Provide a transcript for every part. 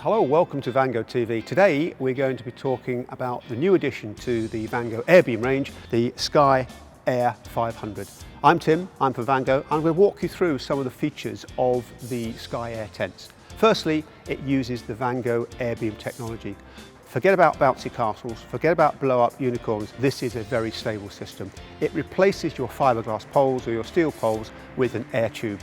Hello, welcome to Vango TV. Today we're going to be talking about the new addition to the Vango AirBeam range, the Skye Air 500. I'm Tim, I'm from Vango, and I'm going to walk you through some of the features of the Skye Air tents. Firstly, it uses the Vango AirBeam technology. Forget about bouncy castles, forget about blow-up unicorns. This is a very stable system. It replaces your fiberglass poles or your steel poles with an air tube.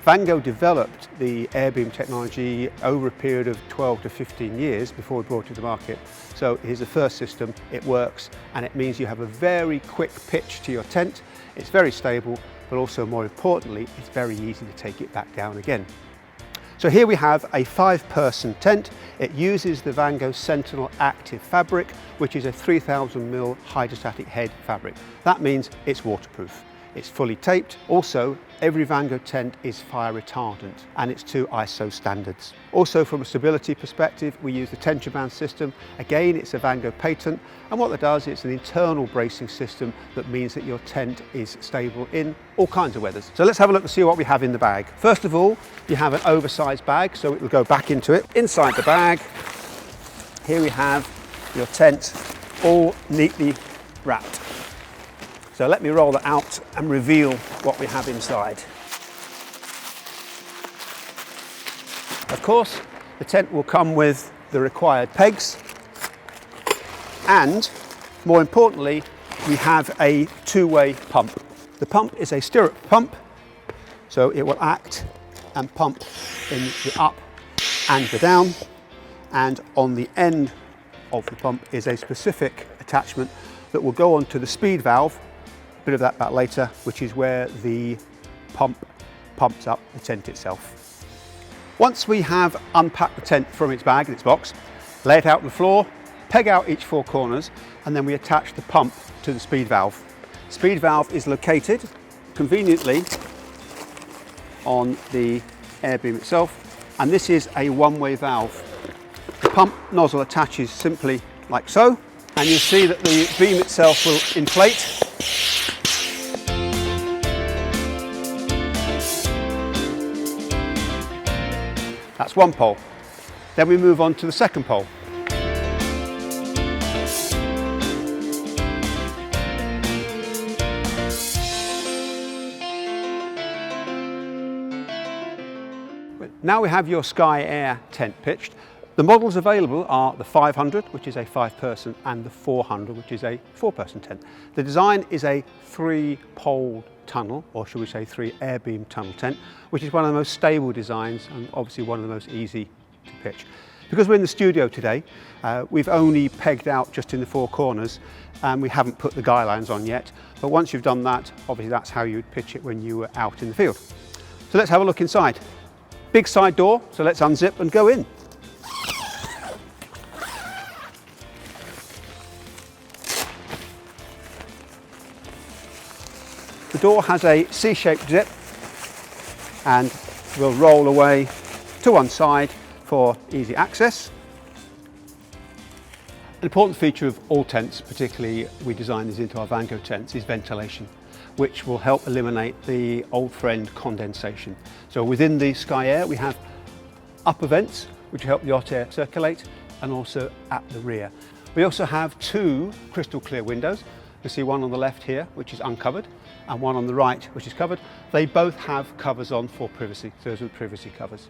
Vango developed the AirBeam technology over a period of 12 to 15 years before we brought it to the market. So it is the first system, it works, and it means you have a very quick pitch to your tent. It's very stable, but also more importantly, it's very easy to take it back down again. So here we have a 5-person tent. It uses the Vango Sentinel Active fabric, which is a 3000mm hydrostatic head fabric. That means it's waterproof. It's fully taped. Also, every Vango tent is fire retardant and it's to ISO standards. Also, from a stability perspective, we use the tension band system. Again, it's a Vango patent, and what that does, it's an internal bracing system that means that your tent is stable in all kinds of weathers. So let's have a look and see what we have in the bag. First of all, you have an oversized bag, so it will go back into it. Inside the bag, here we have your tent all neatly wrapped. So let me roll that out and reveal what we have inside. Of course, the tent will come with the required pegs, and more importantly, we have a two-way pump. The pump is a stirrup pump, so it will act and pump in the up and the down, and on the end of the pump is a specific attachment that will go onto the speed valve. Bit of that back later, which is where the pump pumps up the tent itself. Once we have unpacked the tent from its bag and its box, lay it out on the floor, peg out each 4 corners, and then we attach the pump to the speed valve. Speed valve is located conveniently on the AirBeam itself, and this is a one-way valve. The pump nozzle attaches simply like so, and you'll see that the beam itself will inflate. That's one pole. Then we move on to the second pole. Now we have your Skye Air tent pitched. The models available are the 500, which is a 5-person, and the 400, which is a 4-person tent. The design is a 3-pole tunnel, or should we say 3 AirBeam tunnel tent, which is one of the most stable designs and obviously one of the most easy to pitch. Because we're in the studio today, we've only pegged out just in the 4 corners, and we haven't put the guy lines on yet. But once you've done that, obviously that's how you would pitch it when you were out in the field. So let's have a look inside. Big side door, so let's unzip and go in. The door has a C-shaped zip and will roll away to one side for easy access. An important feature of all tents, particularly we design these into our Vango tents, is ventilation, which will help eliminate the old friend condensation. So within the Skye Air we have upper vents which help the hot air circulate, and also at the rear. We also have 2 crystal clear windows. You see one on the left here, which is uncovered, and one on the right, which is covered. They both have covers on for privacy. Those are the privacy covers.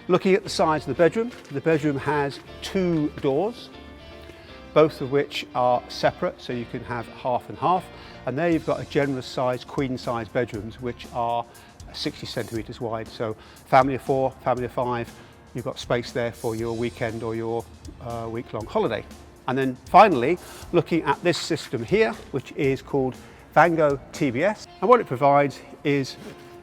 Looking at the size of the bedroom has 2 doors, both of which are separate, so you can have half and half. And there you've got a generous size, queen size bedrooms, which are 60 centimetres wide. So family of 4, family of 5, you've got space there for your weekend or your week-long holiday. And then finally, looking at this system here, which is called Vango TBS, and what it provides is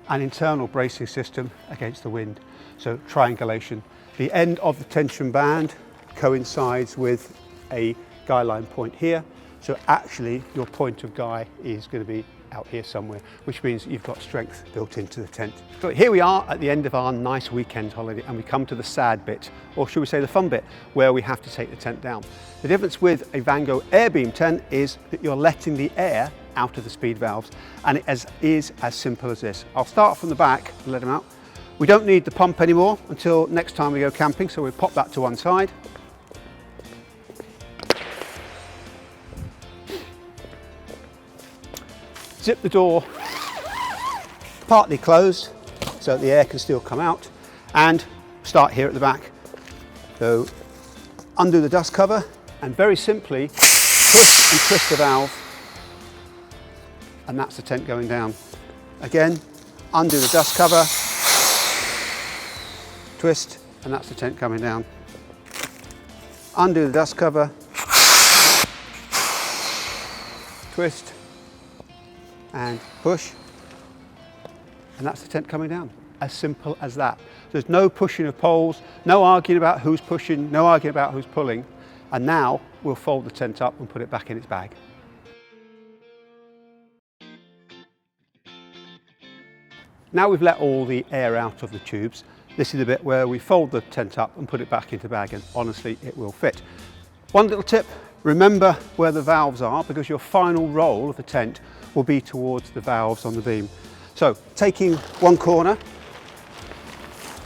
an internal bracing system against the wind. So triangulation. The end of the tension band coincides with a guy line point here. So actually your point of guy is going to be out here somewhere, which means you've got strength built into the tent. So here we are at the end of our nice weekend holiday, and we come to the sad bit, or should we say the fun bit, where we have to take the tent down. The difference with a Vango AirBeam tent is that you're letting the air out of the speed valves, and it is as simple as this. I'll start from the back and let them out. We don't need the pump anymore until next time we go camping, so we'll pop that to one side. Zip the door partly closed so that the air can still come out, and start here at the back. So undo the dust cover and very simply push and twist the valve, and that's the tent going down. Again, undo the dust cover, twist, and that's the tent coming down. Undo the dust cover, twist, and push, and that's the tent coming down. As simple as that. There's no pushing of poles, no arguing about who's pushing, no arguing about who's pulling. And now we'll fold the tent up and put it back in its bag. Now we've let all the air out of the tubes, this is the bit where we fold the tent up and put it back into the bag, and honestly it will fit. One little tip, remember where the valves are, because your final roll of the tent will be towards the valves on the beam. So taking one corner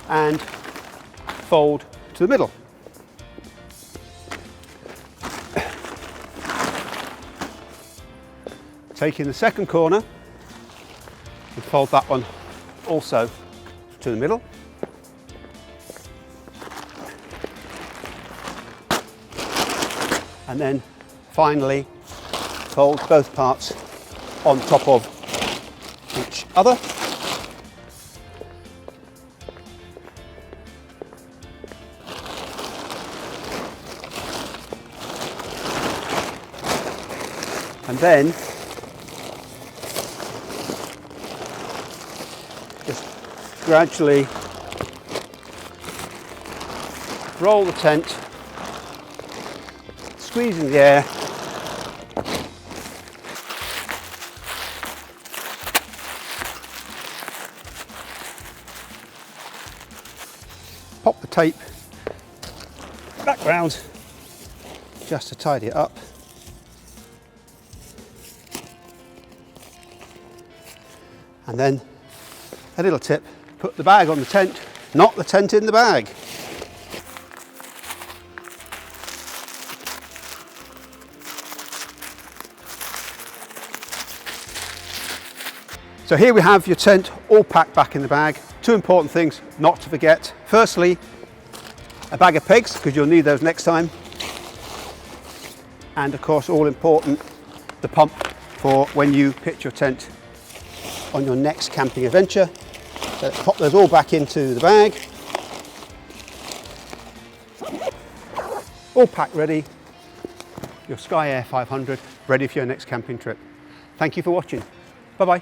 and fold to the middle. Taking the second corner and fold that one also to the middle. And then finally fold both parts on top of each other. And then just gradually roll the tent, squeezing the air, pop the tape back round just to tidy it up. And then a little tip, put the bag on the tent, not the tent in the bag. So here we have your tent all packed back in the bag. Two important things not to forget. Firstly, a bag of pegs, because you'll need those next time. And of course, all important, the pump for when you pitch your tent on your next camping adventure. So let's pop those all back into the bag. All packed ready. Your Skye Air 500 ready for your next camping trip. Thank you for watching. Bye bye.